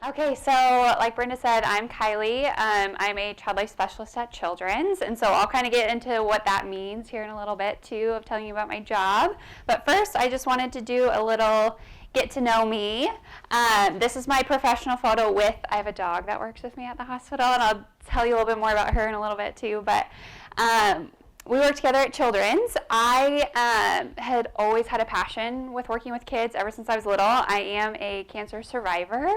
Okay, so like Brenda said, I'm Kylie. I'm a child life specialist at Children's, and so I'll kind of get into what that means here in a little bit too, of telling you about my job. But first, I just wanted to do a little get to know me. This is my professional photo I have a dog that works with me at the hospital, and I'll tell you a little bit more about her in a little bit too. But we work together at Children's. I had always had a passion with working with kids ever since I was little. I am a cancer survivor.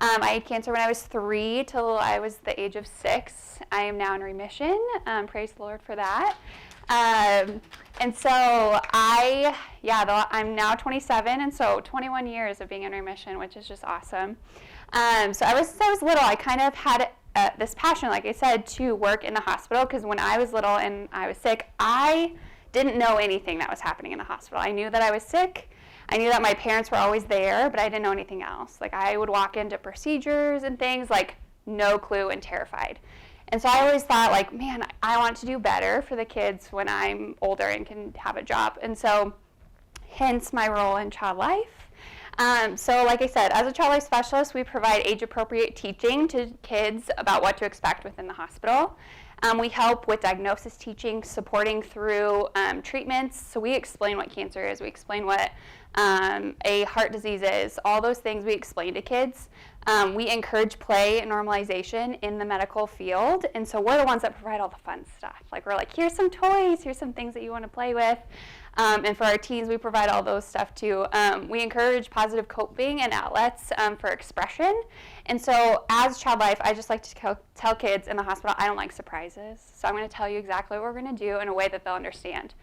I had cancer when I was 3 till I was the age of 6. I am now in remission. Praise the Lord for that. And so I'm now 27, and so 21 years of being in remission, which is just awesome. So ever since I was little, I kind of had this passion, like I said, to work in the hospital, because when I was little and I was sick, I didn't know anything that was happening in the hospital. I knew that I was sick. I knew that my parents were always there, but I didn't know anything else. Like, I would walk into procedures and things, like, no clue and terrified. And so I always thought, like, man, I want to do better for the kids when I'm older and can have a job. And so, hence my role in child life. So like I said, as a child life specialist, we provide age-appropriate teaching to kids about what to expect within the hospital. We help with diagnosis teaching, supporting through treatments. So we explain what cancer is. We explain what a heart disease is. All those things we explain to kids. We encourage play and normalization in the medical field. And so we're the ones that provide all the fun stuff. Like, we're like, here's some toys. Here's some things that you want to play with. And for our teens, we provide all those stuff too. We encourage positive coping and outlets for expression. And so as child life, I just like to tell kids in the hospital, I don't like surprises. So I'm going to tell you exactly what we're going to do in a way that they'll understand.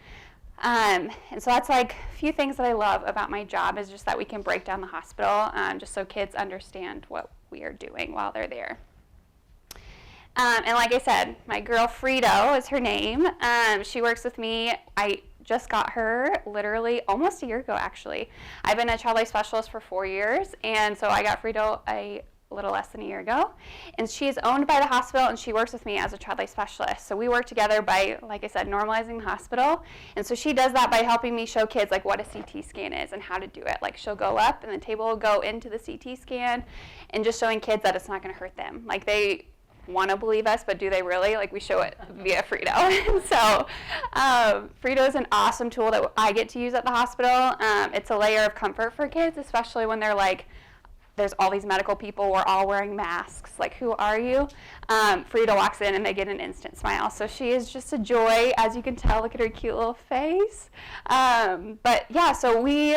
And so that's like a few things that I love about my job, is just that we can break down the hospital just so kids understand what we are doing while they're there. And like I said, my girl Frito is her name. She works with me. I just got her literally almost a year ago, actually. I've been a child life specialist for 4 years, and so I got Frito a little less than a year ago. And she is owned by the hospital, and she works with me as a child life specialist. So we work together by, like I said, normalizing the hospital. And so she does that by helping me show kids like what a CT scan is and how to do it. Like, she'll go up and the table will go into the CT scan, and just showing kids that it's not going to hurt them. Like, they want to believe us, but do they really? Like, we show it via Frito. So Frito is an awesome tool that I get to use at the hospital. It's a layer of comfort for kids, especially when they're like, there's all these medical people, we're all wearing masks, like, who are you? Frito walks in and they get an instant smile. So she is just a joy, as you can tell. Look at her cute little face. But yeah, so we,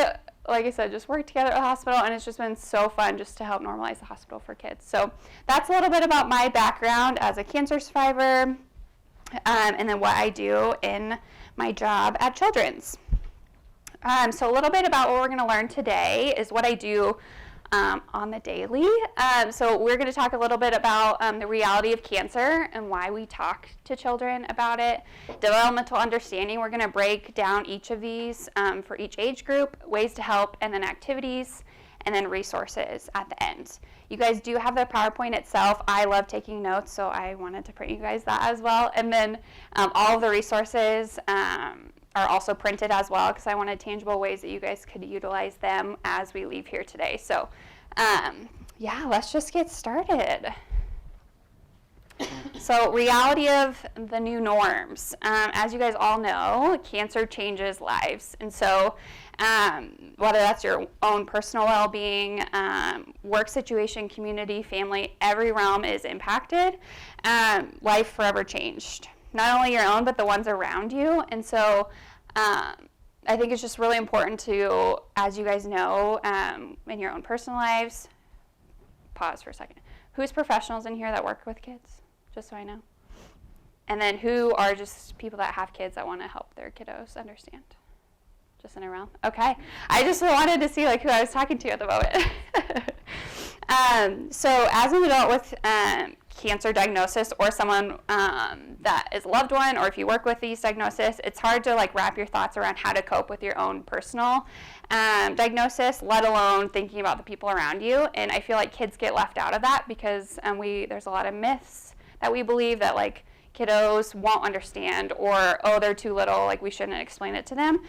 like I said, just work together at the hospital, and it's just been so fun just to help normalize the hospital for kids. So that's a little bit about my background as a cancer survivor, and then what I do in my job at Children's. So a little bit about what we're going to learn today is what I do on the daily. So we're going to talk a little bit about the reality of cancer and why we talk to children about it. Developmental understanding, we're going to break down each of these for each age group, ways to help, and then activities, and then resources at the end. You guys do have the PowerPoint itself. I love taking notes, so I wanted to print you guys that as well. And then all of the resources are also printed as well, because I wanted tangible ways that you guys could utilize them as we leave here today. So yeah, let's just get started. So reality of the new norms. As you guys all know, cancer changes lives. And so whether that's your own personal well-being, work situation, community, family, every realm is impacted. Life forever changed. Not only your own, but the ones around you. And so I think it's just really important to, as you guys know, in your own personal lives, pause for a second. Who's professionals in here that work with kids? Just so I know. And then who are just people that have kids that want to help their kiddos understand? Just in a round? Okay. I just wanted to see like who I was talking to at the moment. So as an adult with cancer diagnosis, or someone that is a loved one, or if you work with these diagnoses, it's hard to like wrap your thoughts around how to cope with your own personal diagnosis, let alone thinking about the people around you. And I feel like kids get left out of that because there's a lot of myths that we believe that like kiddos won't understand, or, oh, they're too little, like we shouldn't explain it to them.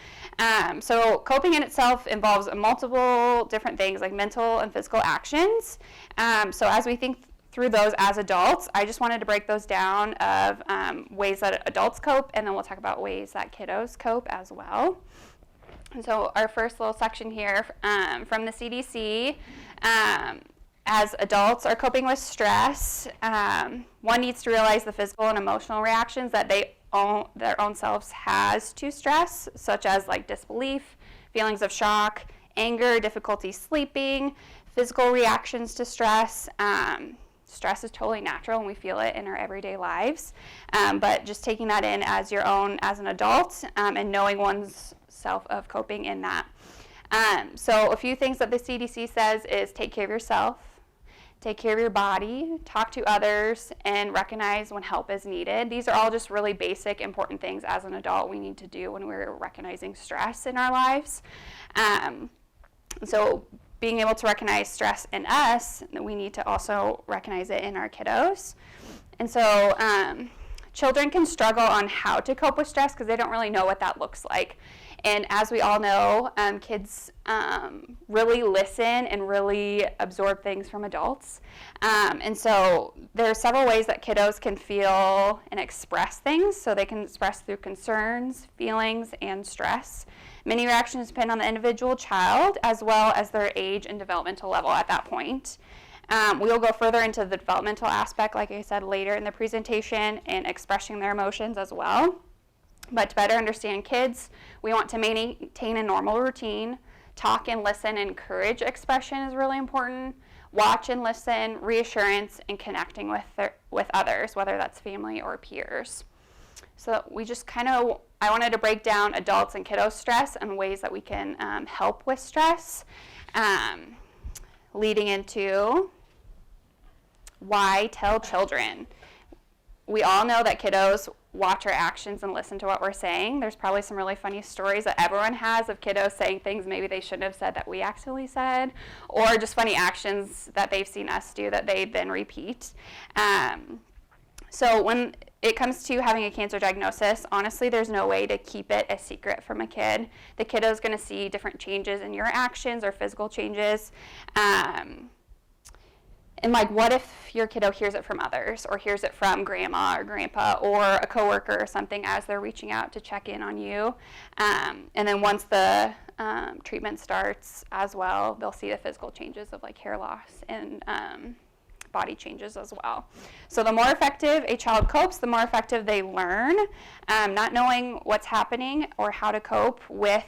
So coping in itself involves multiple different things, like mental and physical actions. So as we think through those as adults, I just wanted to break those down of ways that adults cope, and then we'll talk about ways that kiddos cope as well. And so our first little section here from the CDC, as adults are coping with stress, one needs to realize the physical and emotional reactions that their own selves has to stress, such as like disbelief, feelings of shock, anger, difficulty sleeping, physical reactions to stress. Stress is totally natural and we feel it in our everyday lives, but just taking that in as your own as an adult, and knowing one's self of coping in that. So a few things that the CDC says is take care of yourself, take care of your body, talk to others, and recognize when help is needed. These are all just really basic, important things as an adult we need to do when we're recognizing stress in our lives. So being able to recognize stress in us, we need to also recognize it in our kiddos. And so children can struggle on how to cope with stress because they don't really know what that looks like. And as we all know, kids really listen and really absorb things from adults. And so there are several ways that kiddos can feel and express things. So they can express through concerns, feelings, and stress. Many reactions depend on the individual child as well as their age and developmental level at that point. We will go further into the developmental aspect, like I said, later in the presentation, and expressing their emotions as well. But to better understand kids, we want to maintain a normal routine. Talk and listen and encourage expression is really important. Watch and listen, reassurance, and connecting with others, whether that's family or peers. So we just I wanted to break down adults and kiddos stress and ways that we can help with stress. Leading into why tell children. We all know that kiddos watch our actions and listen to what we're saying. There's probably some really funny stories that everyone has of kiddos saying things maybe they shouldn't have said that we accidentally said, or just funny actions that they've seen us do that they then repeat. So when it comes to having a cancer diagnosis, honestly, there's no way to keep it a secret from a kid. The kiddo's going to see different changes in your actions or physical changes. And like, what if your kiddo hears it from others, or hears it from grandma or grandpa or a coworker or something as they're reaching out to check in on you? And then once the treatment starts as well, they'll see the physical changes of like hair loss and body changes as well. So the more effective a child copes, the more effective they learn. Not knowing what's happening or how to cope with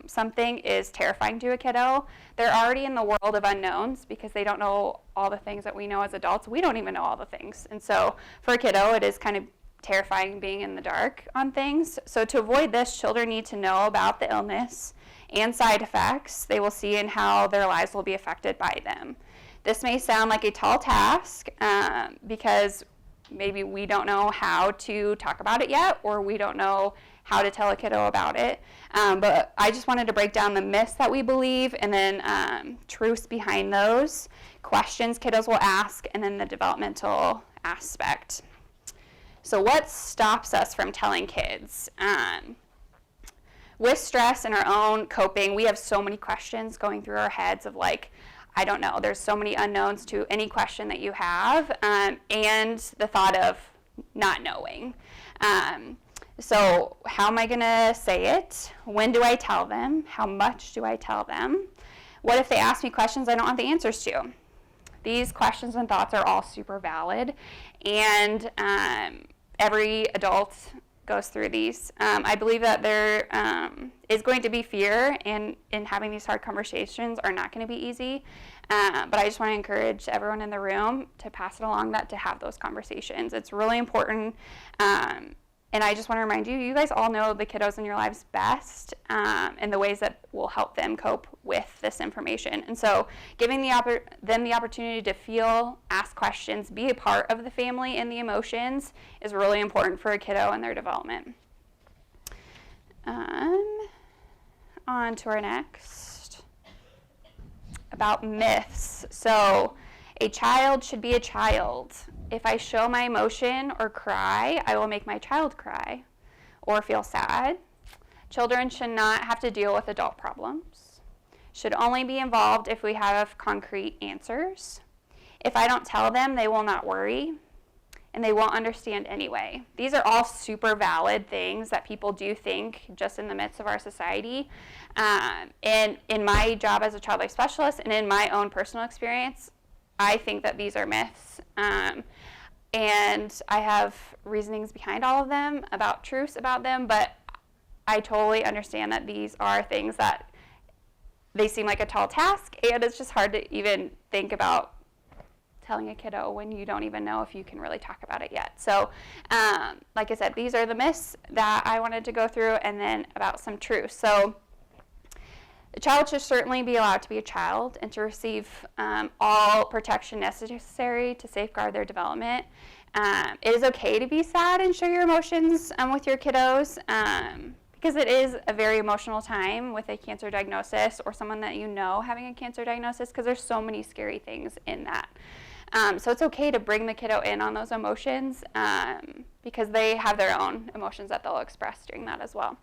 something is terrifying to a kiddo. They're already in the world of unknowns because they don't know all the things that we know as adults. We don't even know all the things. And so for a kiddo, it is kind of terrifying being in the dark on things. So to avoid this, children need to know about the illness and side effects they will see and how their lives will be affected by them. This may sound like a tall task because maybe we don't know how to talk about it yet, or we don't know how to tell a kiddo about it. But I just wanted to break down the myths that we believe, and then truths behind those, questions kiddos will ask, and then the developmental aspect. So what stops us from telling kids? With stress and our own coping, we have so many questions going through our heads of like, I don't know, there's so many unknowns to any question that you have, and the thought of not knowing. So how am I going to say it? When do I tell them? How much do I tell them? What if they ask me questions I don't have the answers to? These questions and thoughts are all super valid, and every adult goes through these. I believe that there is going to be fear, and in having these hard conversations are not going to be easy. But I just want to encourage everyone in the room to pass it along, that to have those conversations. It's really important. And I just want to remind you, you guys all know the kiddos in your lives best, and the ways that will help them cope with this information. And so giving them the opportunity to feel, ask questions, be a part of the family and the emotions is really important for a kiddo and their development. On to our next, about myths. So A child should be a child. If I show my emotion or cry, I will make my child cry or feel sad. Children should not have to deal with adult problems. Should only be involved if we have concrete answers. If I don't tell them, they will not worry, and they won't understand anyway. These are all super valid things that people do think just in the midst of our society. And in my job as a child life specialist and in my own personal experience, I think that these are myths. And I have reasonings behind all of them, about truths about them, but I totally understand that these are things that they seem like a tall task, and it's just hard to even think about telling a kiddo when you don't even know if you can really talk about it yet. So, like I said, these are the myths that I wanted to go through, and then about some truths. So, a child should certainly be allowed to be a child and to receive all protection necessary to safeguard their development. It is okay to be sad and show your emotions with your kiddos, because it is a very emotional time with a cancer diagnosis or someone that you know having a cancer diagnosis, because there's so many scary things in that. So it's okay to bring the kiddo in on those emotions, because they have their own emotions that they'll express during that as well.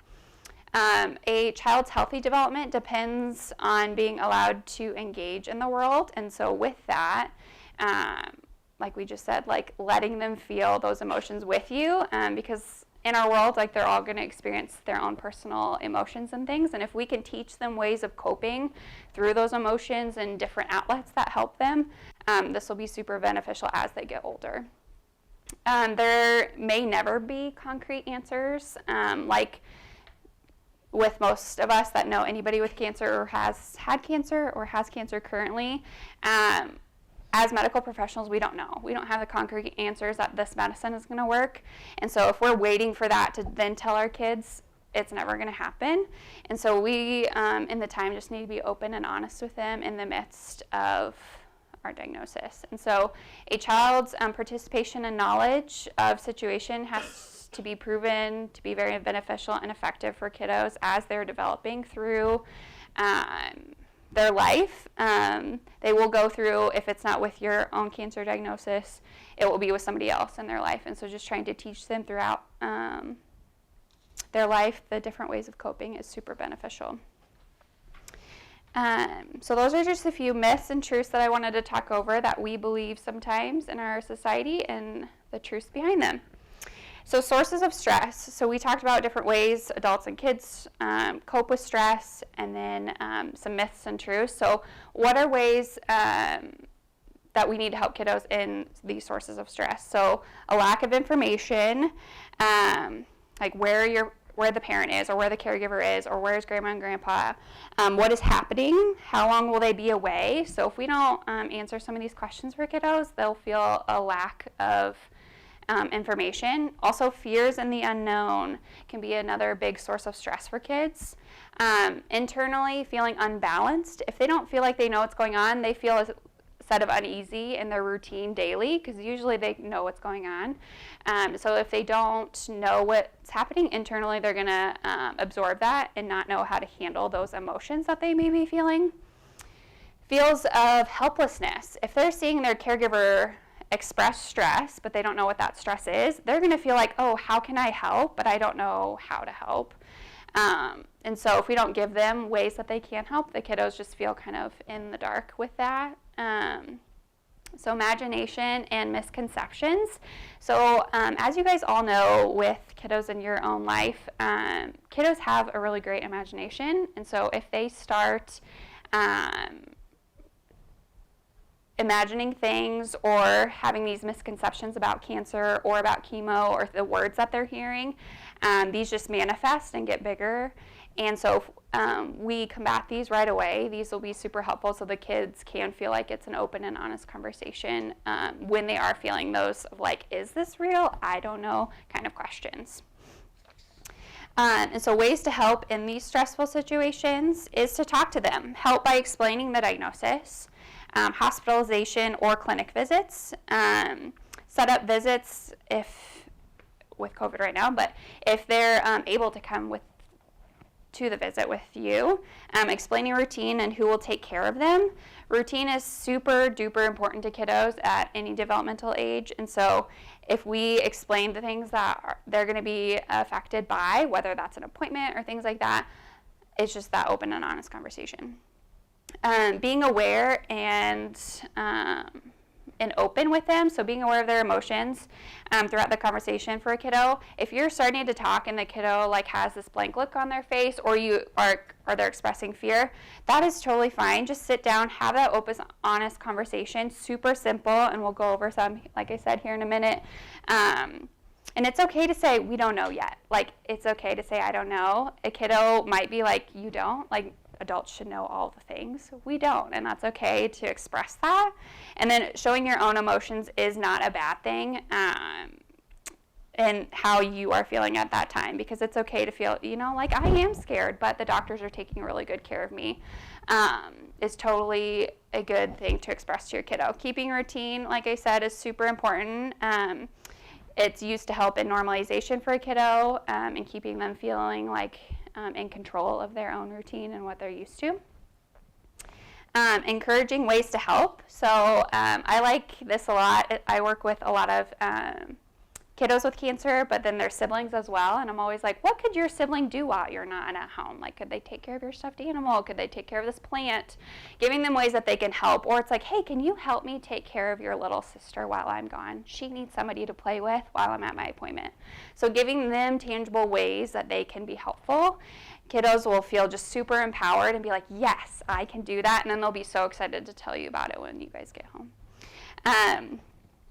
A child's healthy development depends on being allowed to engage in the world, and so with that, like we just said, like letting them feel those emotions with you, because in our world, like they're all going to experience their own personal emotions and things, and if we can teach them ways of coping through those emotions and different outlets that help them, this will be super beneficial as they get older. There may never be concrete answers, like with most of us that know anybody with cancer or has had cancer or has cancer currently. As medical professionals, we don't know. We don't have the concrete answers that this medicine is going to work. And so if we're waiting for that to then tell our kids, it's never going to happen. And so we, in the time, just need to be open and honest with them in the midst of our diagnosis. And so a child's participation and knowledge of situation has to be proven to be very beneficial and effective for kiddos as they're developing through their life. They will go through, if it's not with your own cancer diagnosis, it will be with somebody else in their life. And so just trying to teach them throughout their life the different ways of coping is super beneficial. So those are just a few myths and truths that I wanted to talk over that we believe sometimes in our society and the truths behind them. So sources of stress. So we talked about different ways adults and kids cope with stress, and then some myths and truths. So what are ways that we need to help kiddos in these sources of stress? So a lack of information, like where the parent is, or where the caregiver is, or where's grandma and grandpa, what is happening, how long will they be away. So if we don't answer some of these questions for kiddos, they'll feel a lack of information. Also, fears in the unknown can be another big source of stress for kids. Internally, feeling unbalanced. If they don't feel like they know what's going on, they feel a set of uneasy in their routine daily, because usually they know what's going on. So if they don't know what's happening internally, they're going to absorb that and not know how to handle those emotions that they may be feeling. Feels of helplessness. If they're seeing their caregiver express stress, but they don't know what that stress is, they're going to feel like, oh, how can I help? But I don't know how to help. And so if we don't give them ways that they can help, the kiddos just feel kind of in the dark with that. So imagination and misconceptions. So as you guys all know, with kiddos in your own life, kiddos have a really great imagination. And so if they start imagining things or having these misconceptions about cancer or about chemo or the words that they're hearing, these just manifest and get bigger. And so we combat these right away. These will be super helpful so the kids can feel like it's an open and honest conversation when they are feeling those of like, is this real? I don't know kind of questions. And so ways to help in these stressful situations is to talk to them. Help by explaining the diagnosis. Hospitalization or clinic visits, set up visits if with COVID right now, but if they're able to come to the visit with you, explaining routine and who will take care of them. Routine is super duper important to kiddos at any developmental age, and so if we explain the things that they're going to be affected by, whether that's an appointment or things like that, it's just that open and honest conversation. Being aware and open with them, so being aware of their emotions throughout the conversation for a kiddo. If you're starting to talk and the kiddo like has this blank look on their face, or they're expressing fear, that is totally fine. Just sit down, have that open, honest conversation. Super simple, and we'll go over some, like I said, here in a minute. And it's okay to say, we don't know yet. Like, it's okay to say, I don't know. A kiddo might be like, you don't? Like, adults should know all the things. We don't, and that's okay to express that. And then showing your own emotions is not a bad thing, and how you are feeling at that time, because it's okay to feel, like, I am scared, but the doctors are taking really good care of me, is totally a good thing to express to your kiddo. Keeping routine, like I said, is super important. It's used to help in normalization for a kiddo, and keeping them feeling like in control of their own routine and what they're used to. Encouraging ways to help. So I like this a lot. I work with a lot of kiddos with cancer, but then their siblings as well. And I'm always like, what could your sibling do while you're not at home? Like, could they take care of your stuffed animal? Could they take care of this plant? Giving them ways that they can help. Or it's like, hey, can you help me take care of your little sister while I'm gone? She needs somebody to play with while I'm at my appointment. So giving them tangible ways that they can be helpful. Kiddos will feel just super empowered and be like, yes, I can do that. And then they'll be so excited to tell you about it when you guys get home.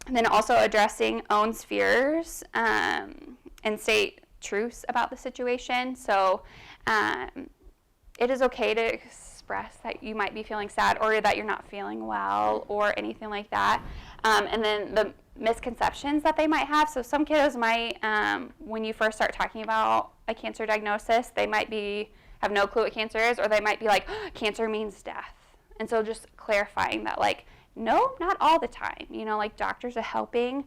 And then also addressing own fears and state truths about the situation. So it is okay to express that you might be feeling sad, or that you're not feeling well, or anything like that. And then the misconceptions that they might have. So some kiddos might, when you first start talking about a cancer diagnosis, they might have no clue what cancer is, or they might be like, oh, cancer means death. And so just clarifying that, like, no, not all the time. Like, doctors are helping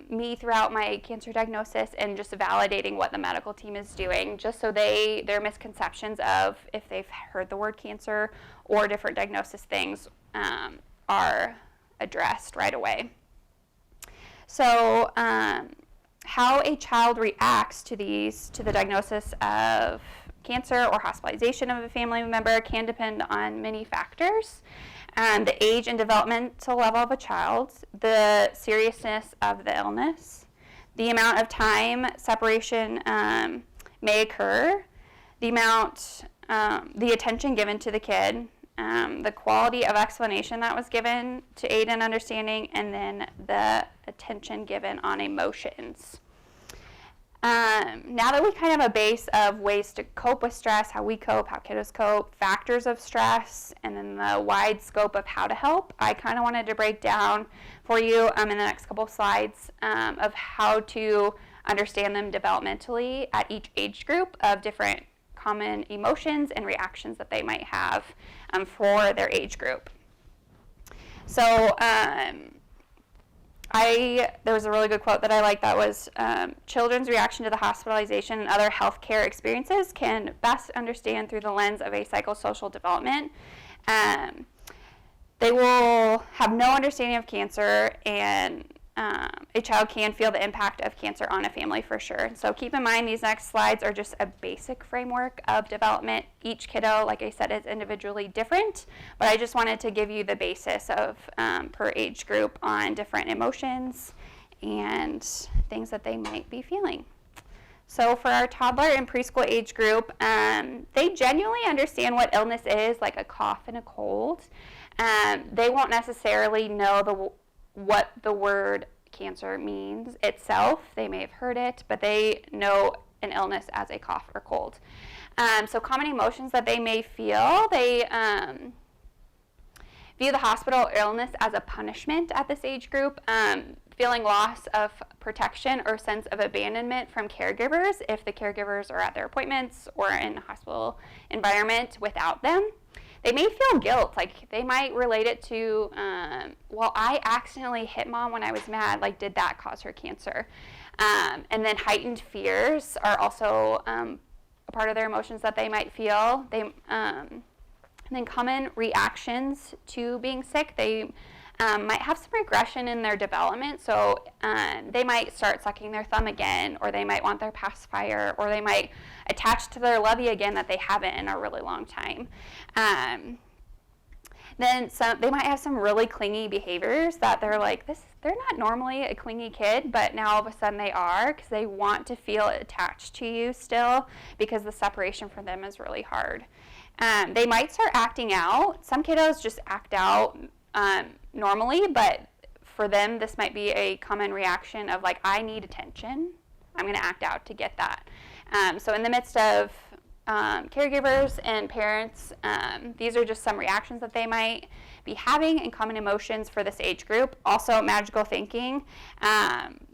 me throughout my cancer diagnosis, and just validating what the medical team is doing, just so their misconceptions of, if they've heard the word cancer or different diagnosis things, are addressed right away. So how a child reacts to the diagnosis of cancer or hospitalization of a family member can depend on many factors. The age and developmental level of a child, the seriousness of the illness, the amount of time separation may occur, the attention given to the kid, the quality of explanation that was given to aid in understanding, and then the attention given on emotions. Now that we kind of have a base of ways to cope with stress, how we cope, how kiddos cope, factors of stress, and then the wide scope of how to help, I kind of wanted to break down for you in the next couple of slides of how to understand them developmentally at each age group, of different common emotions and reactions that they might have for their age group. So there was a really good quote that I liked that was, children's reaction to the hospitalization and other healthcare experiences can best understand through the lens of a psychosocial development. They will have no understanding of cancer, and a child can feel the impact of cancer on a family for sure. So keep in mind, these next slides are just a basic framework of development. Each kiddo, like I said, is individually different, but I just wanted to give you the basis of per age group on different emotions and things that they might be feeling. So for our toddler and preschool age group, they genuinely understand what illness is, like a cough and a cold. They won't necessarily know what the word cancer means itself. They may have heard it, but they know an illness as a cough or cold. So common emotions that they may feel, they view the hospital illness as a punishment at this age group, feeling loss of protection or sense of abandonment from caregivers if the caregivers are at their appointments or in a hospital environment without them. They may feel guilt, like they might relate it to, well, I accidentally hit mom when I was mad, like did that cause her cancer? And then heightened fears are also a part of their emotions that they might feel. And then common reactions to being sick. They might have some regression in their development, so they might start sucking their thumb again, or they might want their pacifier, or they might attach to their lovey again that they haven't in a really long time. Then they might have some really clingy behaviors that they're like, they're not normally a clingy kid, but now all of a sudden they are, because they want to feel attached to you still, because the separation for them is really hard. They might start acting out. Some kiddos just act out normally, but for them this might be a common reaction of like, I need attention, I'm going to act out to get that. So in the midst of caregivers and parents, these are just some reactions that they might be having and common emotions for this age group. Also, magical thinking.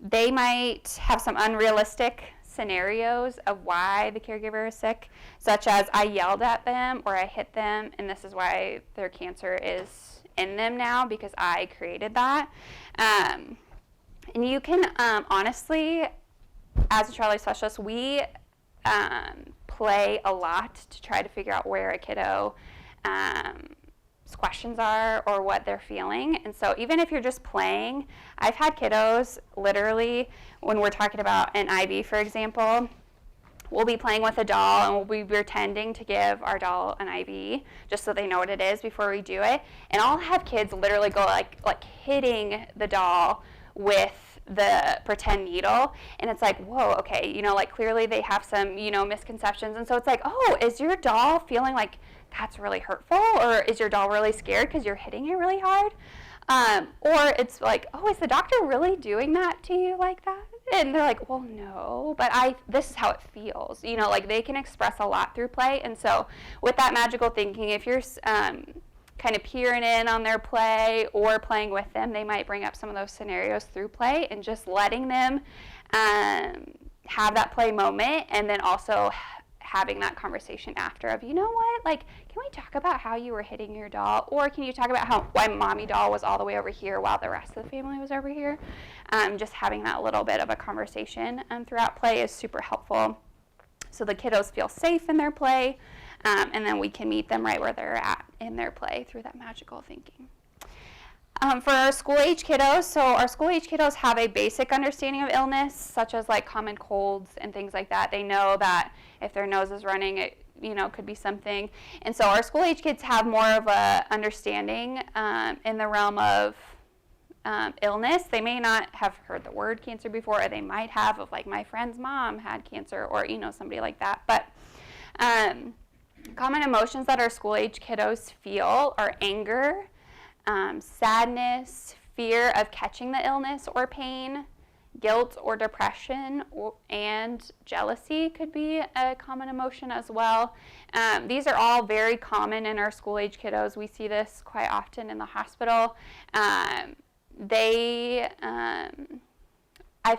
They might have some unrealistic scenarios of why the caregiver is sick, such as I yelled at them or I hit them, and this is why their cancer is in them now, because I created that. And you can honestly, as a child life specialist, we play a lot to try to figure out where a kiddo's questions are or what they're feeling. And so even if you're just playing, I've had kiddos literally, when we're talking about an IV, for example, we'll be playing with a doll and we'll be pretending to give our doll an IV just so they know what it is before we do it. And I'll have kids literally go like hitting the doll with the pretend needle, and it's like, whoa, okay, like clearly they have some, misconceptions. And so it's like, oh, is your doll feeling like that's really hurtful, or is your doll really scared because you're hitting it really hard? Or it's like, oh, is the doctor really doing that to you like that? And they're like, well, no, but this is how it feels. Like they can express a lot through play. And so with that magical thinking, if you're kind of peering in on their play or playing with them, they might bring up some of those scenarios through play, and just letting them have that play moment, and then also having that conversation after of, you know what, like, can we talk about how you were hitting your doll, or can you talk about why mommy doll was all the way over here while the rest of the family was over here? Just having that little bit of a conversation throughout play is super helpful, so the kiddos feel safe in their play. And then we can meet them right where they're at in their play through that magical thinking. For our school-age kiddos, so our school-age kiddos have a basic understanding of illness, such as like common colds and things like that. They know that if their nose is running, it could be something. And so our school-age kids have more of a understanding in the realm of illness. They may not have heard the word cancer before, or they might have, of like, my friend's mom had cancer, or somebody like that. But common emotions that our school-age kiddos feel are anger, sadness, fear of catching the illness or pain, guilt or depression, and jealousy could be a common emotion as well. These are all very common in our school-age kiddos. We see this quite often in the hospital. I've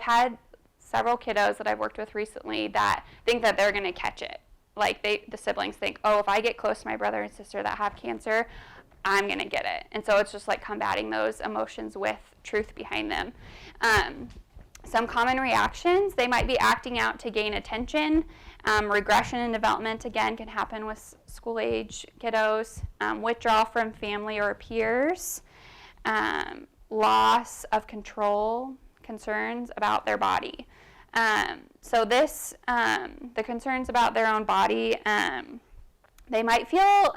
had several kiddos that I've worked with recently that think that they're going to catch it. Like the siblings think, oh, if I get close to my brother and sister that have cancer, I'm going to get it. And so it's just like combating those emotions with truth behind them. Some common reactions, they might be acting out to gain attention. Regression in development, again, can happen with school-age kiddos. Withdrawal from family or peers. Loss of control, concerns about their body. So the concerns about their own body, they might feel,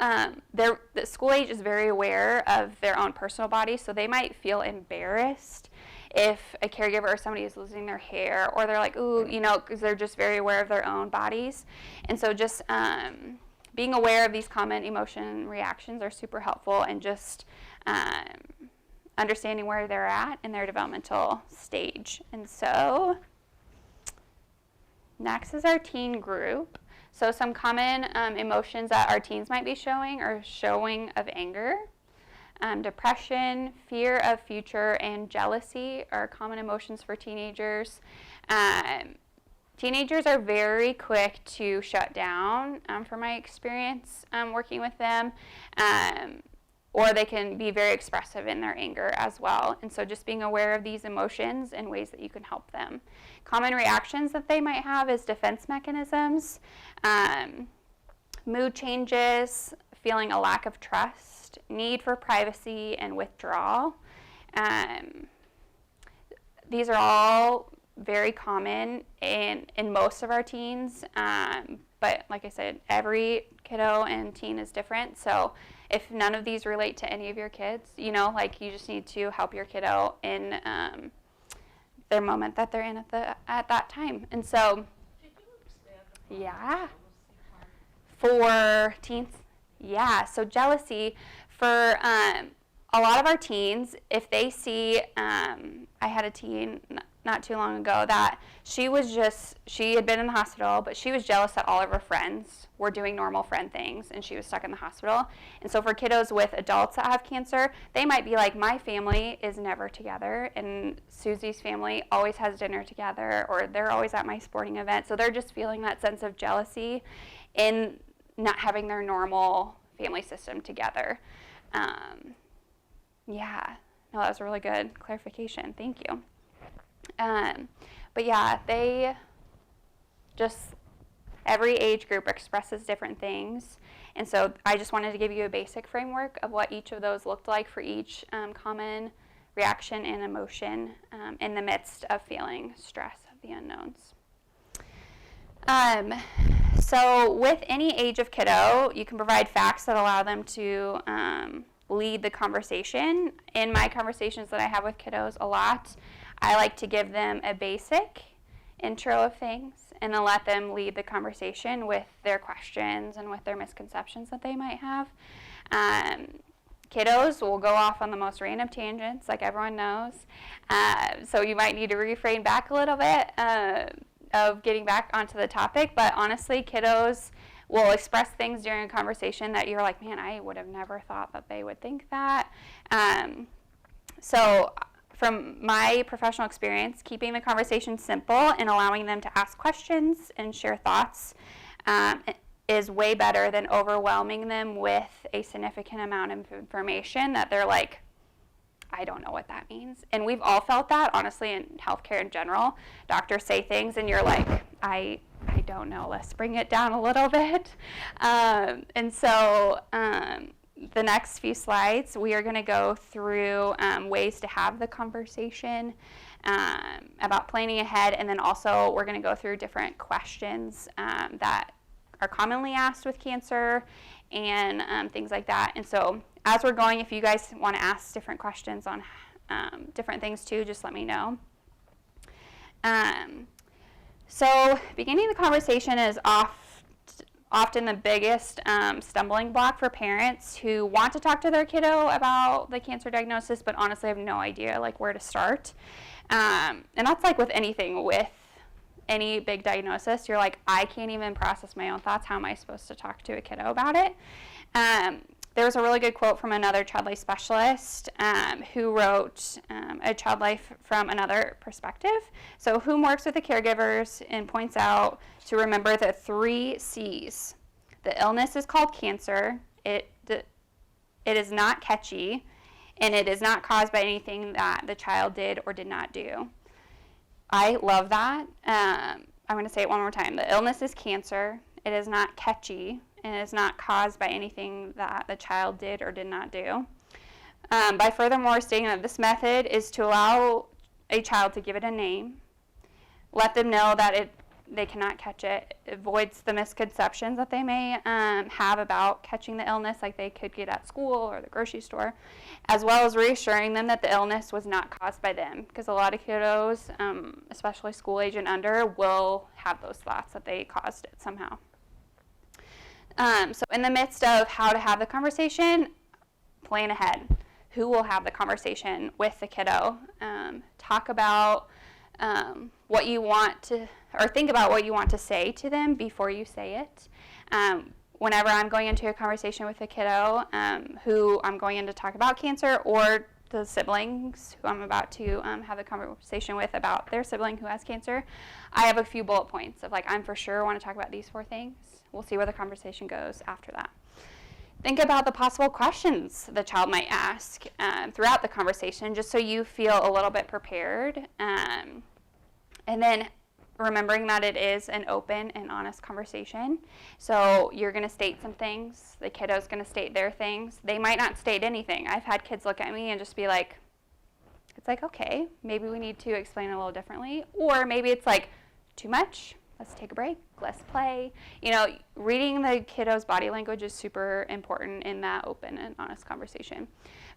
the school age is very aware of their own personal body, so they might feel embarrassed if a caregiver or somebody is losing their hair, or they're like, ooh, because they're just very aware of their own bodies. And so just being aware of these common emotion reactions are super helpful, and just understanding where they're at in their developmental stage. And so next is our teen group. So some common emotions that our teens might be showing are showing of anger, depression, fear of future, and jealousy are common emotions for teenagers. Teenagers are very quick to shut down, from my experience working with them. or they can be very expressive in their anger as well. And so just being aware of these emotions and ways that you can help them. Common reactions that they might have is defense mechanisms, mood changes, feeling a lack of trust, need for privacy, and withdrawal. These are all very common in most of our teens, but like I said, every kiddo and teen is different. So if none of these relate to any of your kids, you just need to help your kiddo in their moment that they're in at that time. And so, yeah, for teens, yeah. So jealousy for a lot of our teens, if they see, I had a teen not too long ago that she had been in the hospital, but she was jealous that all of her friends were doing normal friend things and she was stuck in the hospital. And so for kiddos with adults that have cancer, they might be like, my family is never together and Susie's family always has dinner together, or they're always at my sporting event. So they're just feeling that sense of jealousy in not having their normal family system together. Yeah, no, that was a really good clarification. Thank you. But yeah, they just, every age group expresses different things. And so I just wanted to give you a basic framework of what each of those looked like for each common reaction and emotion in the midst of feeling stress of the unknowns. So with any age of kiddo, you can provide facts that allow them to lead the conversation. In my conversations that I have with kiddos a lot, I like to give them a basic intro of things and then let them lead the conversation with their questions and with their misconceptions that they might have. Kiddos will go off on the most random tangents, like everyone knows. So you might need to refrain back a little bit of getting back onto the topic. But honestly, kiddos will express things during a conversation that you're like, man, I would have never thought that they would think that. So from my professional experience, keeping the conversation simple and allowing them to ask questions and share thoughts is way better than overwhelming them with a significant amount of information that they're like, I don't know what that means. And we've all felt that, honestly, in healthcare in general. Doctors say things and you're like, I don't know, let's bring it down a little bit. And so the next few slides, we are going to go through ways to have the conversation about planning ahead, and then also we're going to go through different questions that are commonly asked with cancer and things like that. And so as we're going, if you guys want to ask different questions on different things too, just let me know. So beginning the conversation is often the biggest stumbling block for parents who want to talk to their kiddo about the cancer diagnosis, but honestly have no idea like where to start. And that's like with anything, with any big diagnosis. You're like, I can't even process my own thoughts. How am I supposed to talk to a kiddo about it? There was a really good quote from another child life specialist who wrote a child life from another perspective. So whom works with the caregivers and points out to remember the 3 C's. The illness is called cancer. It is not catchy, and it is not caused by anything that the child did or did not do. I love that. I'm going to say it one more time. The illness is cancer. It is not catchy, and it is not caused by anything that the child did or did not do. By furthermore stating that this method is to allow a child to give it a name, let them know that they cannot catch it, avoids the misconceptions that they may have about catching the illness, like they could get at school or the grocery store, as well as reassuring them that the illness was not caused by them, because a lot of kiddos, especially school age and under, will have those thoughts that they caused it somehow. So in the midst of how to have the conversation, plan ahead. Who will have the conversation with the kiddo? Talk about what you want to, or think about what you want to say to them before you say it. Whenever I'm going into a conversation with a kiddo who I'm going in to talk about cancer, or the siblings who I'm about to have a conversation with about their sibling who has cancer, I have a few bullet points of like, I'm for sure want to talk about these 4 things. We'll see where the conversation goes after that. Think about the possible questions the child might ask throughout the conversation, just so you feel a little bit prepared. And then remembering that it is an open and honest conversation. So you're going to state some things. The kiddo's going to state their things. They might not state anything. I've had kids look at me and just be like, it's like, okay, maybe we need to explain it a little differently. Or maybe it's like, too much. Let's take a break. Let's play. Reading the kiddo's body language is super important in that open and honest conversation.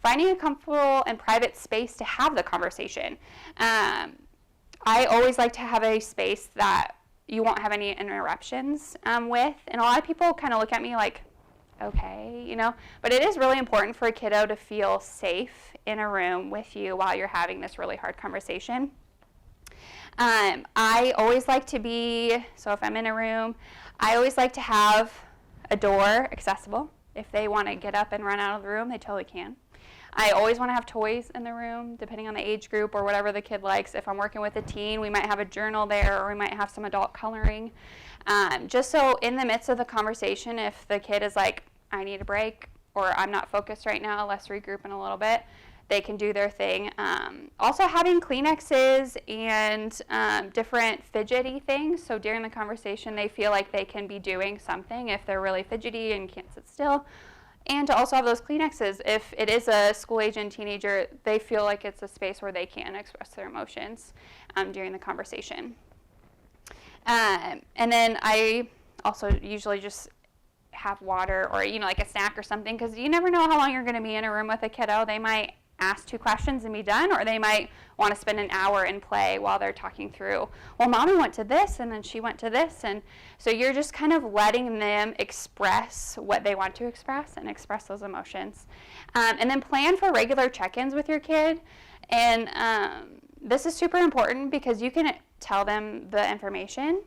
Finding a comfortable and private space to have the conversation. I always like to have a space that you won't have any interruptions with. And a lot of people kind of look at me like, okay, But it is really important for a kiddo to feel safe in a room with you while you're having this really hard conversation. I always like to so if I'm in a room, I always like to have a door accessible. If they want to get up and run out of the room, they totally can. I always want to have toys in the room, depending on the age group or whatever the kid likes. If I'm working with a teen, we might have a journal there, or we might have some adult coloring. Just so in the midst of the conversation, if the kid is like, I need a break, or I'm not focused right now, let's regroup in a little bit, they can do their thing. Also having Kleenexes and different fidgety things. So during the conversation, they feel like they can be doing something if they're really fidgety and can't sit still. And to also have those Kleenexes, if it is a school-aged teenager, they feel like it's a space where they can express their emotions during the conversation. And then I also usually just have water or, like a snack or something, because you never know how long you're going to be in a room with a kiddo. They might ask 2 questions and be done, or they might want to spend an hour in play while they're talking through, well, mommy went to this and then she went to this, and so you're just kind of letting them express what they want to express and express those emotions. And then plan for regular check-ins with your kid, and this is super important because you can tell them the information,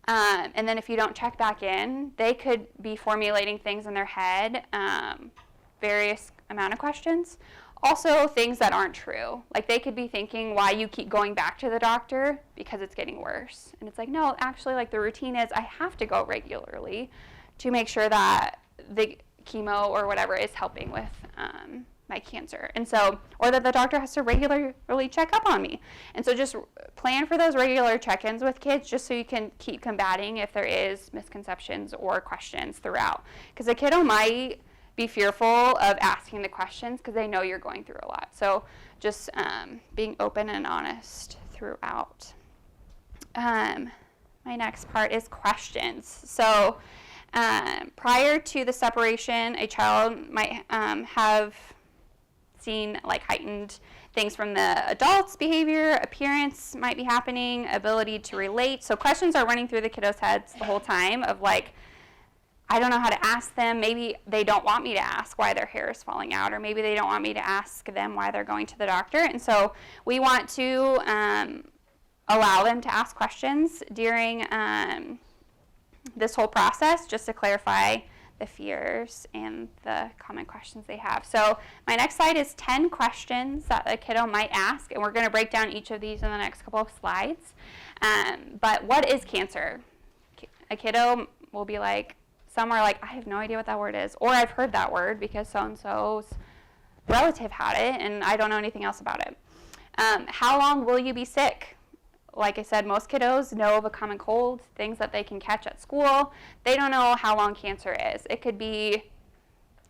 and then if you don't check back in, they could be formulating things in their head, various amount of questions. Also, things that aren't true. Like, they could be thinking why you keep going back to the doctor because it's getting worse. And it's like, no, actually, like, the routine is I have to go regularly to make sure that the chemo or whatever is helping with my cancer. And so, or that the doctor has to regularly check up on me. And so just plan for those regular check-ins with kids just so you can keep combating if there is misconceptions or questions throughout. Because a kiddo might be fearful of asking the questions because they know you're going through a lot. So just being open and honest throughout. My next part is questions. So prior to the separation, a child might have seen like heightened things from the adult's behavior, appearance might be happening, ability to relate. So questions are running through the kiddos' heads the whole time of like, I don't know how to ask them. Maybe they don't want me to ask why their hair is falling out, or maybe they don't want me to ask them why they're going to the doctor. And so we want to allow them to ask questions during this whole process, just to clarify the fears and the common questions they have. So my next slide is 10 questions that a kiddo might ask, and we're going to break down each of these in the next couple of slides. But what is cancer? A kiddo will be like, some are like, I have no idea what that word is, or I've heard that word because so-and-so's relative had it, and I don't know anything else about it. How long will you be sick? Like I said, most kiddos know of a common cold, things that they can catch at school. They don't know how long cancer is. It could be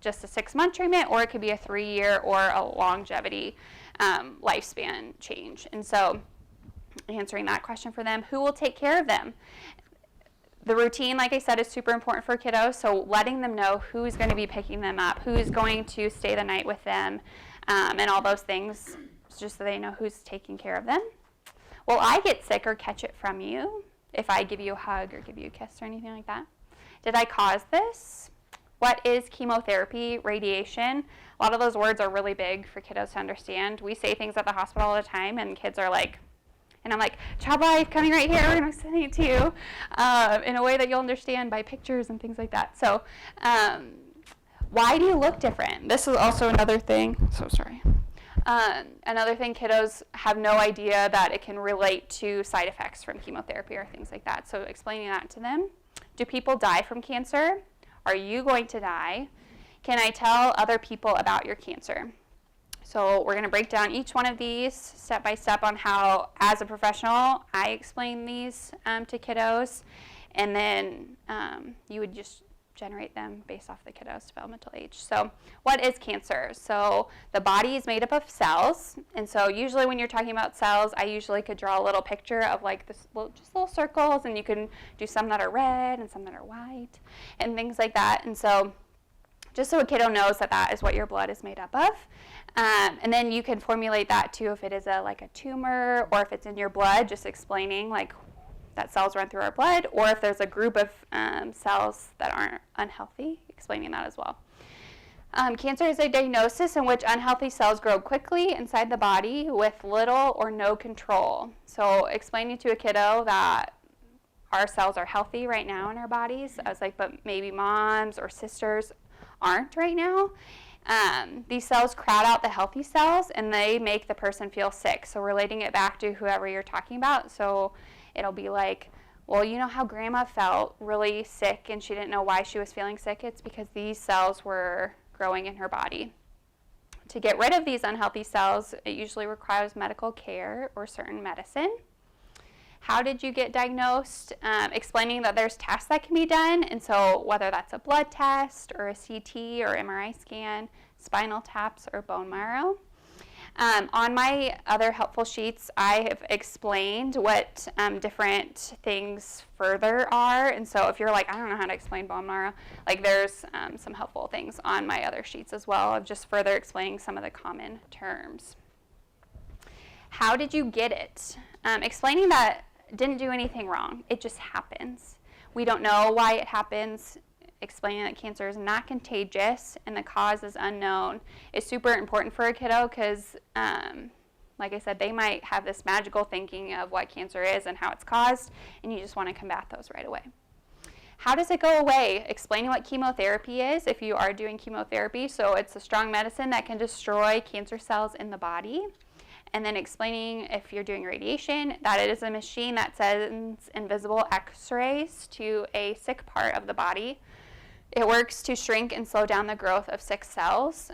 just a 6-month treatment, or it could be a 3-year or a longevity lifespan change. And so answering that question for them, who will take care of them? The routine, like I said, is super important for kiddos, so letting them know who's going to be picking them up, who's going to stay the night with them, and all those things, just so they know who's taking care of them. Will I get sick or catch it from you if I give you a hug or give you a kiss or anything like that? Did I cause this? What is chemotherapy, radiation? A lot of those words are really big for kiddos to understand. We say things at the hospital all the time, and kids are like, and I'm like, child life coming right here, we're going to send it to you in a way that you'll understand by pictures and things like that. So why do you look different? This is also another thing. So sorry. Another thing, kiddos have no idea that it can relate to side effects from chemotherapy or things like that. So explaining that to them. Do people die from cancer? Are you going to die? Can I tell other people about your cancer? So we're going to break down each one of these step by step on how, as a professional, I explain these to kiddos, and then you would just generate them based off the kiddo's developmental age. So what is cancer? So the body is made up of cells, and so usually when you're talking about cells, I usually could draw a little picture of like this just little circles, and you can do some that are red and some that are white and things like that. And so just so a kiddo knows that that is what your blood is made up of. And then you can formulate that too if it is like a tumor, or if it's in your blood, just explaining like that cells run through our blood, or if there's a group of cells that aren't unhealthy, explaining that as well. Cancer is a diagnosis in which unhealthy cells grow quickly inside the body with little or no control. So explaining to a kiddo that our cells are healthy right now in our bodies, I was like, but maybe moms or sisters aren't right now. These cells crowd out the healthy cells, and they make the person feel sick. So relating it back to whoever you're talking about. So it'll be like, well, you know how grandma felt really sick and she didn't know why she was feeling sick? It's because these cells were growing in her body. To get rid of these unhealthy cells, it usually requires medical care or certain medicine. How did you get diagnosed? Explaining that there's tests that can be done, and so whether that's a blood test or a CT or MRI scan, spinal taps, or bone marrow. On my other helpful sheets, I have explained what different things further are, and so if you're like, I don't know how to explain bone marrow, like there's some helpful things on my other sheets as well of just further explaining some of the common terms. How did you get it? Explaining that didn't do anything wrong. It just happens. We don't know why it happens. Explaining that cancer is not contagious and the cause is unknown is super important for a kiddo because, like I said, they might have this magical thinking of what cancer is and how it's caused, and you just want to combat those right away. How does it go away? Explaining what chemotherapy is if you are doing chemotherapy. So it's a strong medicine that can destroy cancer cells in the body. And then explaining if you're doing radiation, that it is a machine that sends invisible x-rays to a sick part of the body. It works to shrink and slow down the growth of sick cells.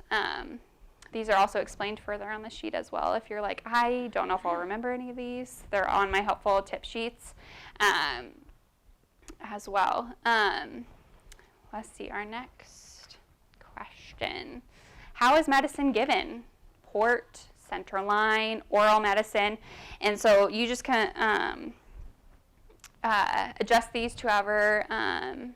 These are also explained further on the sheet as well. If you're like, I don't know if I'll remember any of these, they're on my helpful tip sheets as well. Let's see, our next question. How is medicine given? Port, central line, oral medicine. And so you just kind of adjust these to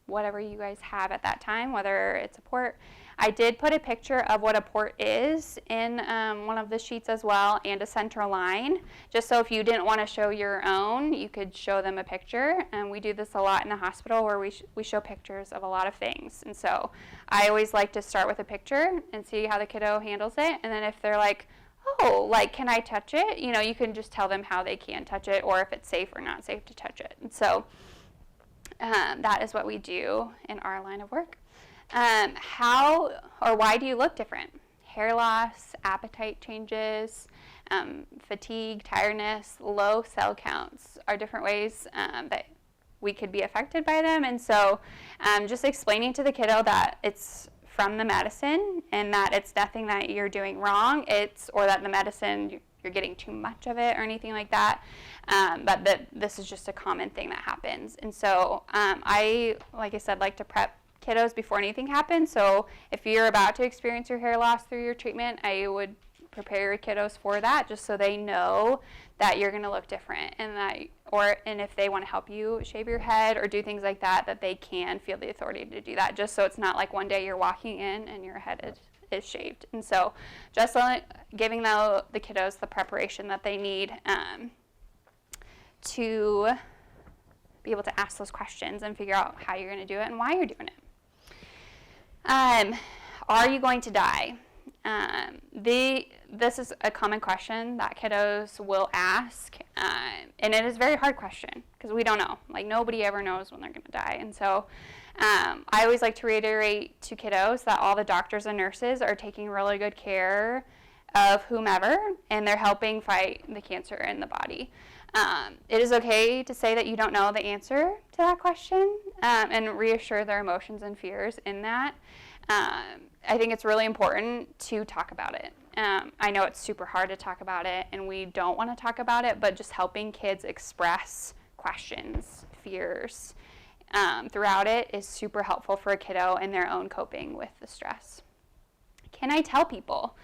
whatever you guys have at that time, whether it's a port. I did put a picture of what a port is in one of the sheets as well, and a central line, just so if you didn't want to show your own, you could show them a picture. And we do this a lot in the hospital where we show pictures of a lot of things. And so I always like to start with a picture and see how the kiddo handles it. And then if they're like, oh, like, can I touch it? You know, you can just tell them how they can touch it or if it's safe or not safe to touch it. And so that is what we do in our line of work. How or why do you look different? Hair loss, appetite changes, fatigue, tiredness, low cell counts are different ways that we could be affected by them. And so just explaining to the kiddo that it's from the medicine and that it's nothing that you're doing wrong, or that the medicine, you're getting too much of it or anything like that, but that this is just a common thing that happens. And so I, like I said, like to prep kiddos before anything happens. So if you're about to experience your hair loss through your treatment, I would prepare your kiddos for that, just so they know that you're going to look different, and if they want to help you shave your head or do things like that, that they can feel the authority to do that, just so it's not like one day you're walking in and your head is shaved. And so just giving the kiddos the preparation that they need to be able to ask those questions and figure out how you're going to do it and why you're doing it. Are you going to die? This is a common question that kiddos will ask, and it is a very hard question because we don't know. Like, nobody ever knows when they're going to die. And so I always like to reiterate to kiddos that all the doctors and nurses are taking really good care of whomever, and they're helping fight the cancer in the body. It is okay to say that you don't know the answer to that question, and reassure their emotions and fears in that. I think it's really important to talk about it. I know it's super hard to talk about it, and we don't want to talk about it, but just helping kids express questions, fears, throughout it is super helpful for a kiddo in their own coping with the stress. Can I tell people?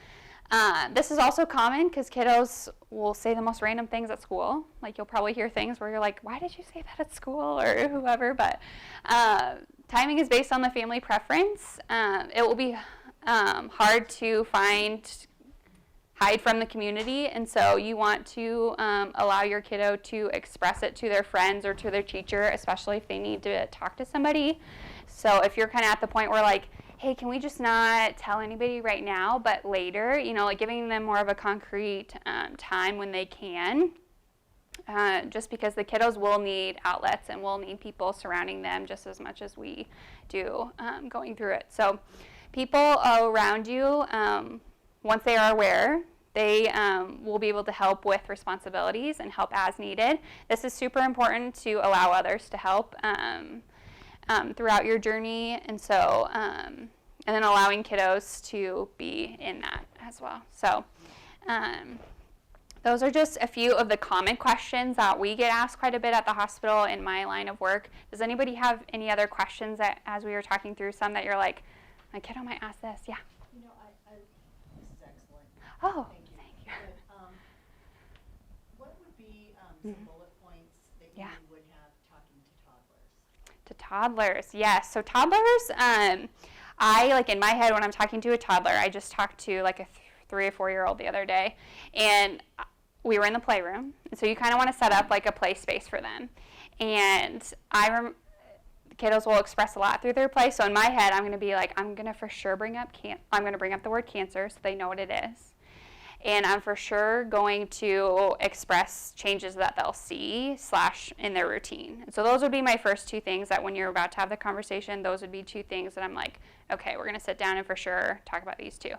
This is also common because kiddos will say the most random things at school. Like, you'll probably hear things where you're like, why did you say that at school, or whoever, but timing is based on the family preference. It will be hard to hide from the community, and so you want to allow your kiddo to express it to their friends or to their teacher, especially if they need to talk to somebody. So if you're kind of at the point where like, hey, can we just not tell anybody right now, but later, like giving them more of a concrete time when they can, just because the kiddos will need outlets and will need people surrounding them just as much as we do going through it. So people around you, once they are aware, they will be able to help with responsibilities and help as needed. This is super important to allow others to help throughout your journey, and so and then allowing kiddos to be in that as well. So those are just a few of the common questions that we get asked quite a bit at the hospital in my line of work. Does anybody have any other questions that, as we were talking through some, that you're like, my kiddo might ask this? Yeah. This is excellent. Oh, thank you. Thank you. But, what would be some bullet points that you would have talking to toddlers? To toddlers, yes. So toddlers, I, like in my head when I'm talking to a toddler, I just talked to like a 3 or 4-year-old the other day, and we were in the playroom, and so you kind of want to set up like a play space for them. And the kiddos will express a lot through their play, so in my head I'm going to be like, I'm going to for sure bring up the word cancer so they know what it is. And I'm for sure going to express changes that they'll see / in their routine. And so those would be my first 2 things that when you're about to have the conversation, those would be 2 things that I'm like, okay, we're going to sit down and for sure talk about these 2.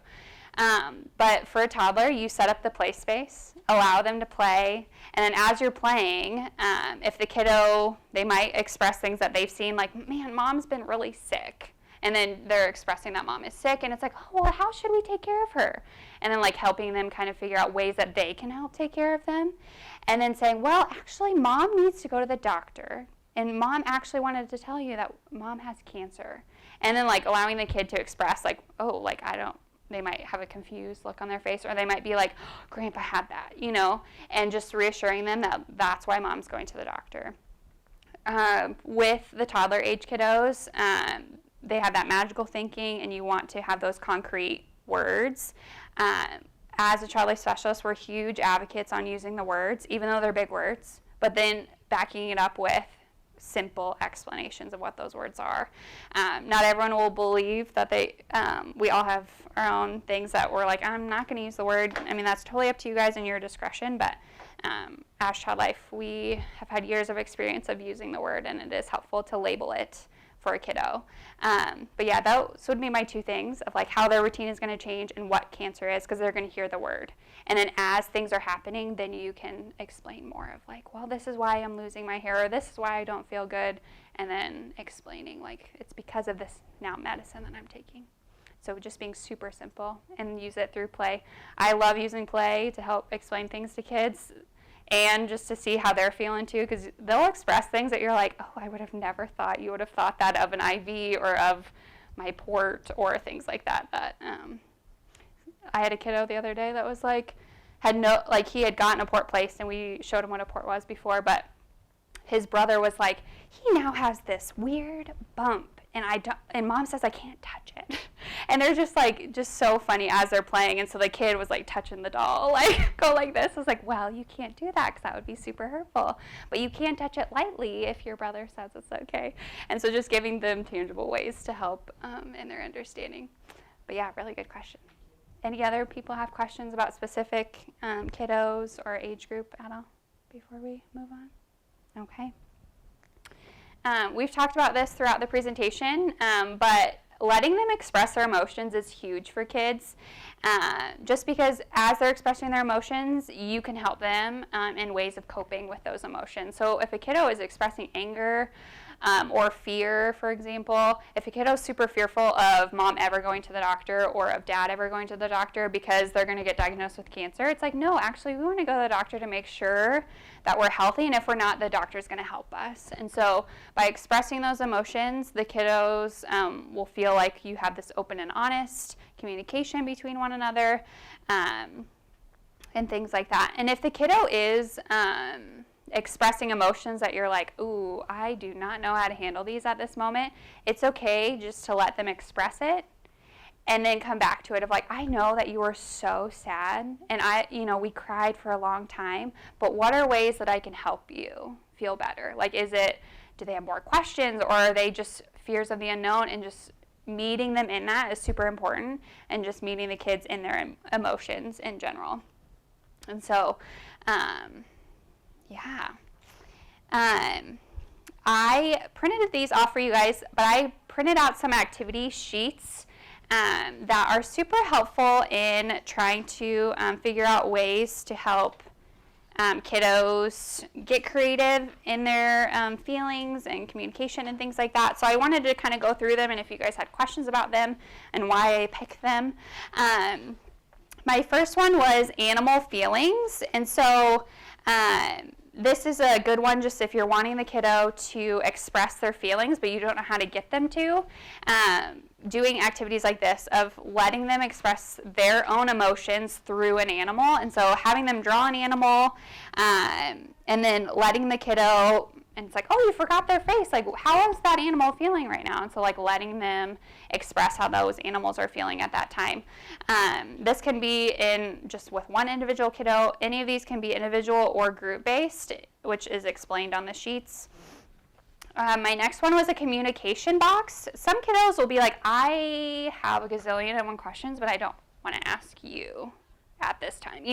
But for a toddler, you set up the play space, allow them to play, and then as you're playing, if the kiddo, they might express things that they've seen, like, man, mom's been really sick. And then they're expressing that mom is sick, and it's like, oh, well, how should we take care of her? And then like helping them kind of figure out ways that they can help take care of them. And then saying, well, actually, mom needs to go to the doctor. And mom actually wanted to tell you that mom has cancer. And then like allowing the kid to express like, oh, like they might have a confused look on their face, or they might be like, oh, Grandpa had that, and just reassuring them that that's why mom's going to the doctor. With the toddler age kiddos, they have that magical thinking, and you want to have those concrete words. As a child life specialist, we're huge advocates on using the words, even though they're big words, but then backing it up with simple explanations of what those words are. Not everyone will believe that we all have our own things that we're like, I'm not going to use the word. I mean, that's totally up to you guys and your discretion, but as Child Life, we have had years of experience of using the word, and it is helpful to label it for a kiddo. But yeah, those would be my 2 things of like how their routine is going to change and what cancer is, because they're going to hear the word. And then as things are happening, then you can explain more of like, well, this is why I'm losing my hair, or this is why I don't feel good, and then explaining like it's because of this now medicine that I'm taking. So just being super simple and use it through play. I love using play to help explain things to kids, and just to see how they're feeling too, because they'll express things that you're like, oh, I would have never thought you would have thought that of an IV or of my port or things like that. I had a kiddo the other day that was like, he had gotten a port placed, and we showed him what a port was before, but his brother was like, he now has this weird bump, and mom says I can't touch it. And they're just so funny as they're playing, and so the kid was like touching the doll, like go like this. I was like, well, you can't do that because that would be super hurtful, but you can touch it lightly if your brother says it's okay. And so just giving them tangible ways to help in their understanding. But yeah, really good question. Any other people have questions about specific kiddos or age group at all before we move on? Okay. We've talked about this throughout the presentation, but letting them express their emotions is huge for kids, just because as they're expressing their emotions, you can help them in ways of coping with those emotions. So if a kiddo is expressing anger, or fear, for example. If a kiddo's super fearful of mom ever going to the doctor or of dad ever going to the doctor because they're going to get diagnosed with cancer, it's like, no, actually, we want to go to the doctor to make sure that we're healthy, and if we're not, the doctor's going to help us. And so by expressing those emotions, the kiddos will feel like you have this open and honest communication between one another, and things like that. And if the kiddo is expressing emotions that you're like, ooh, I do not know how to handle these at this moment, it's okay just to let them express it and then come back to it of like, I know that you were so sad and we cried for a long time, but what are ways that I can help you feel better? Like, do they have more questions, or are they just fears of the unknown? And just meeting them in that is super important, and just meeting the kids in their emotions in general. And so, I printed these off for you guys, but I printed out some activity sheets that are super helpful in trying to figure out ways to help kiddos get creative in their feelings and communication and things like that. So I wanted to kind of go through them, and if you guys had questions about them and why I picked them. My first one was animal feelings, and so this is a good one just if you're wanting the kiddo to express their feelings but you don't know how to get them to. Doing activities like this of letting them express their own emotions through an animal, and so having them draw an animal and then letting the kiddo, and it's like, oh, you forgot their face, like how is that animal feeling right now? And so like letting them express how those animals are feeling at that time. This can be in just with one individual kiddo. Any of these can be individual or group based, which is explained on the sheets. My next one was a communication box. Some kiddos will be like, I have a gazillion and one questions, but I don't want to ask you at this time,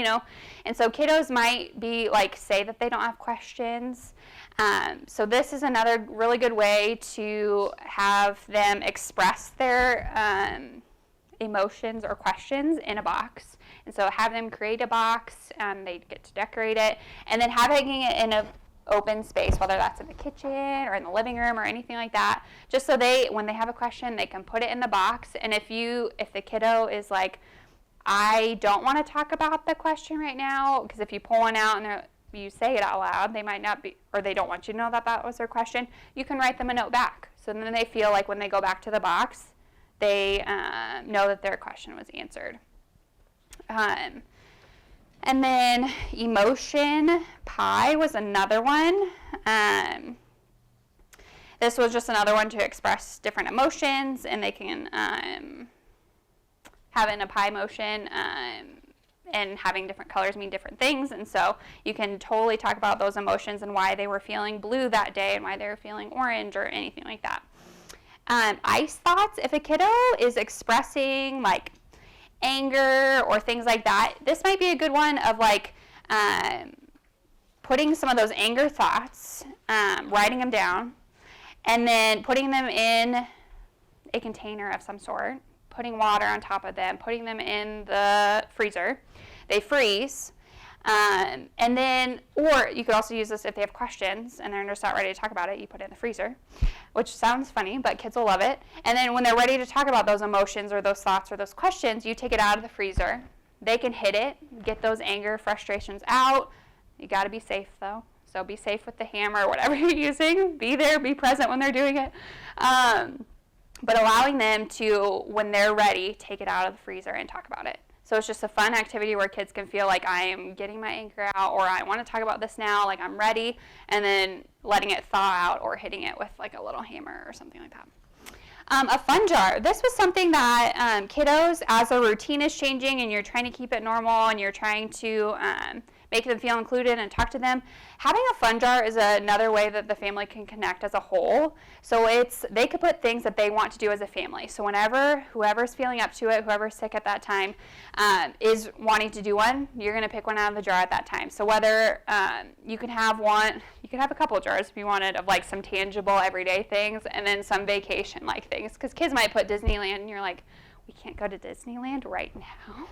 And so kiddos might be like, say that they don't have questions. So this is another really good way to have them express their emotions or questions in a box. And so have them create a box, and they get to decorate it, and then having it in a open space, whether that's in the kitchen or in the living room or anything like that, just so when they have a question, they can put it in the box. And if the kiddo is like, I don't want to talk about the question right now, because if you pull one out and you say it out loud, they might not be, or they don't want you to know that was their question, you can write them a note back. So then they feel like when they go back to the box, they know that their question was answered. And then emotion pie was another one. This was just another one to express different emotions, and they can have it in a pie motion, and having different colors mean different things. And so you can totally talk about those emotions and why they were feeling blue that day and why they were feeling orange or anything like that. Ice thoughts, if a kiddo is expressing like anger or things like that, this might be a good one of like putting some of those anger thoughts, writing them down, and then putting them in a container of some sort, putting water on top of them, putting them in the freezer. They freeze. And then, or you could also use this if they have questions and they're just not ready to talk about it, you put it in the freezer, which sounds funny, but kids will love it. And then when they're ready to talk about those emotions or those thoughts or those questions, you take it out of the freezer. They can hit it, get those anger, frustrations out. You got to be safe though. So be safe with the hammer or whatever you're using. Be there, be present when they're doing it. But allowing them to, when they're ready, take it out of the freezer and talk about it. So it's just a fun activity where kids can feel like I am getting my anger out, or I want to talk about this now, like I'm ready, and then letting it thaw out or hitting it with like a little hammer or something like that. A fun jar. This was something that kiddos, as a routine is changing and you're trying to keep it normal and you're trying to make them feel included and talk to them, having a fun jar is another way that the family can connect as a whole. So they could put things that they want to do as a family. So whenever whoever's feeling up to it, whoever's sick at that time, is wanting to do one, you're going to pick one out of the jar at that time. So whether you can have one, you could have a couple of jars if you wanted, of like some tangible everyday things and then some vacation like things. Because kids might put Disneyland and you're like, we can't go to Disneyland right now.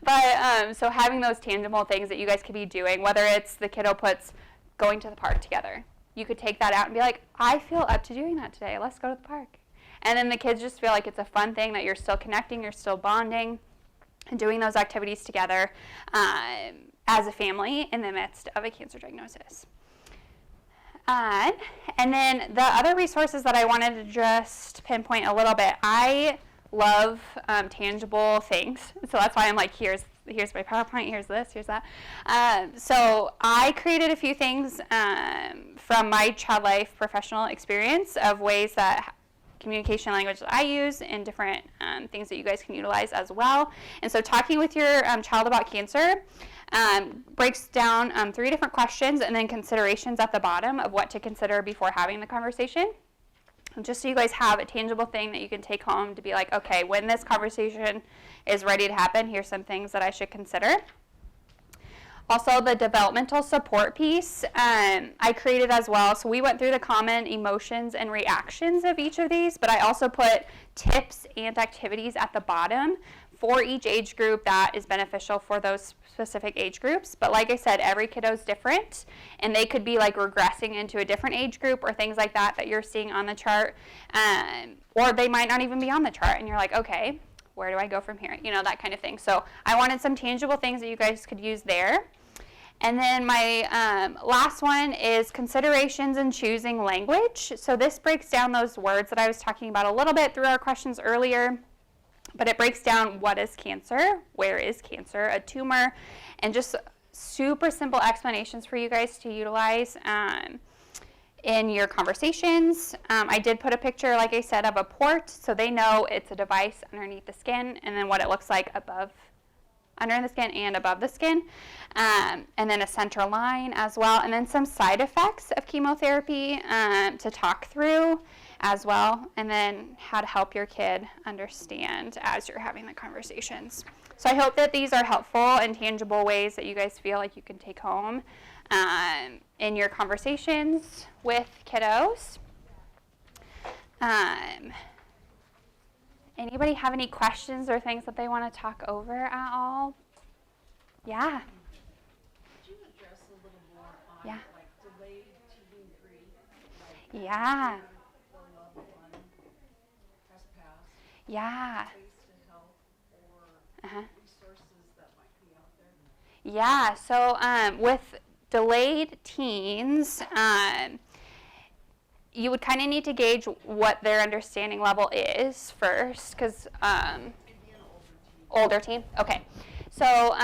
But so having those tangible things that you guys could be doing, whether it's the kiddo puts going to the park together. you could take that out and be like, I feel up to doing that today. Let's go to the park. And then the kids just feel like it's a fun thing, that you're still connecting, you're still bonding, and doing those activities together as a family in the midst of a cancer diagnosis. And then the other resources that I wanted to just pinpoint a little bit, I love tangible things. So that's why I'm like, here's my PowerPoint, here's this, here's that. So I created a few things from my child life professional experience of ways that communication language that I use and different things that you guys can utilize as well. And so talking with your child about cancer breaks down 3 different questions and then considerations at the bottom of what to consider before having the conversation. And just so you guys have a tangible thing that you can take home to be like, okay, when this conversation is ready to happen, here's some things that I should consider. Also, the developmental support piece I created as well. So we went through the common emotions and reactions of each of these, but I also put tips and activities at the bottom for each age group that is beneficial for those specific age groups. But like I said, every kiddo is different, and they could be like regressing into a different age group or things like that that you're seeing on the chart, or they might not even be on the chart, and you're like, okay, where do I go from here? You know, that kind of thing. So I wanted some tangible things that you guys could use there. And then my last one is considerations in choosing language. So this breaks down those words that I was talking about a little bit through our questions earlier, but it breaks down what is cancer, where is cancer, a tumor, and just super simple explanations for you guys to utilize in your conversations. I did put a picture, like I said, of a port, so they know it's a device underneath the skin, and then what it looks like under the skin and above the skin, and then a center line as well, and then some side effects of chemotherapy to talk through as well, and then how to help your kid understand as you're having the conversations. So I hope that these are helpful and tangible ways that you guys feel like you can take home in your conversations with kiddos. Anybody have any questions or things that they want to talk over at all? Yeah. Could you address a little more on like delayed teen grief? Like Yeah. the loved one has passed. Yeah. Ways to help or resources that might be out there? Yeah. So with delayed teens, you would kind of need to gauge what their understanding level is first, because older teen. Okay, so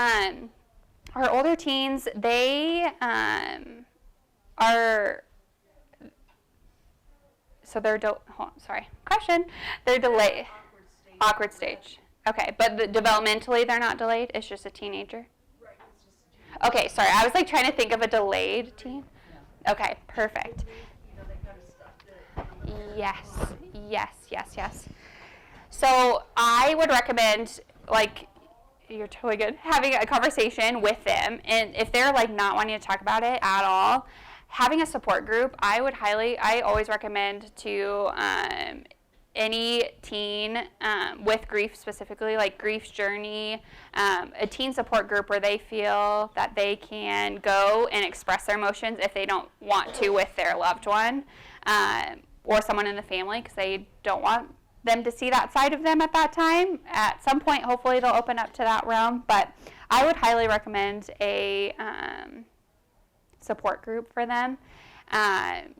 our older teens, they are. So they're They're delayed. Awkward stage. Okay, but developmentally they're not delayed. It's just a teenager. Right. It's just a teen. Okay, sorry. I was like trying to think of a delayed teen. Yeah. Okay, perfect. Yes. So I would recommend, like, you're totally good, having a conversation with them, and if they're like not wanting to talk about it at all, having a support group, I always recommend to any teen with grief specifically, like Grief's Journey, a teen support group where they feel that they can go and express their emotions if they don't want to with their loved one. Or someone in the family, because they don't want them to see that side of them at that time. At some point, hopefully, they'll open up to that realm. But I would highly recommend a support group for them,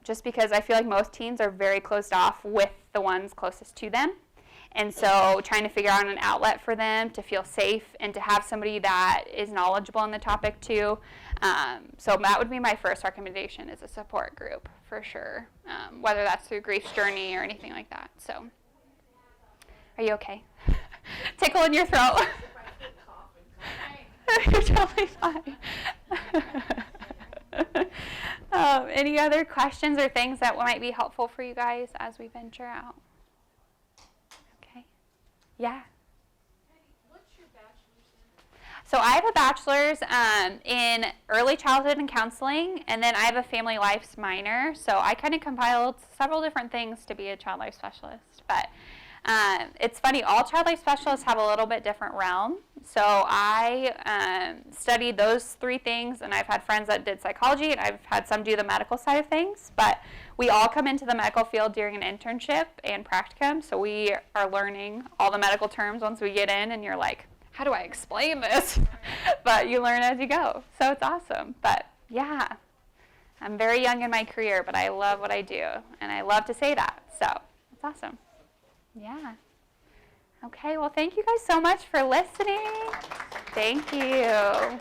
just because I feel like most teens are very closed off with the ones closest to them. And so trying to figure out an outlet for them to feel safe and to have somebody that is knowledgeable in the topic too. So that would be my first recommendation, is a support group for sure, whether that's through Grief's Journey or anything like that. So, are you okay? Tickle in your throat. You're totally fine. Any other questions or things that might be helpful for you guys as we venture out? Yeah. What's your bachelor's in? So I have a bachelor's in early childhood and counseling, and then I have a family life minor. So I kind of compiled several different things to be a child life specialist. But It's funny, all child life specialists have a little bit different realm. So I studied those 3 things, and I've had friends that did psychology, and I've had some do the medical side of things. But we all come into the medical field during an internship and practicum, so we are learning all the medical terms once we get in, and you're like, how do I explain this? But you learn as you go, so it's awesome. But yeah, I'm very young in my career, but I love what I do, and I love to say that, so it's awesome. Yeah. Okay, well, thank you guys so much for listening. Thank you.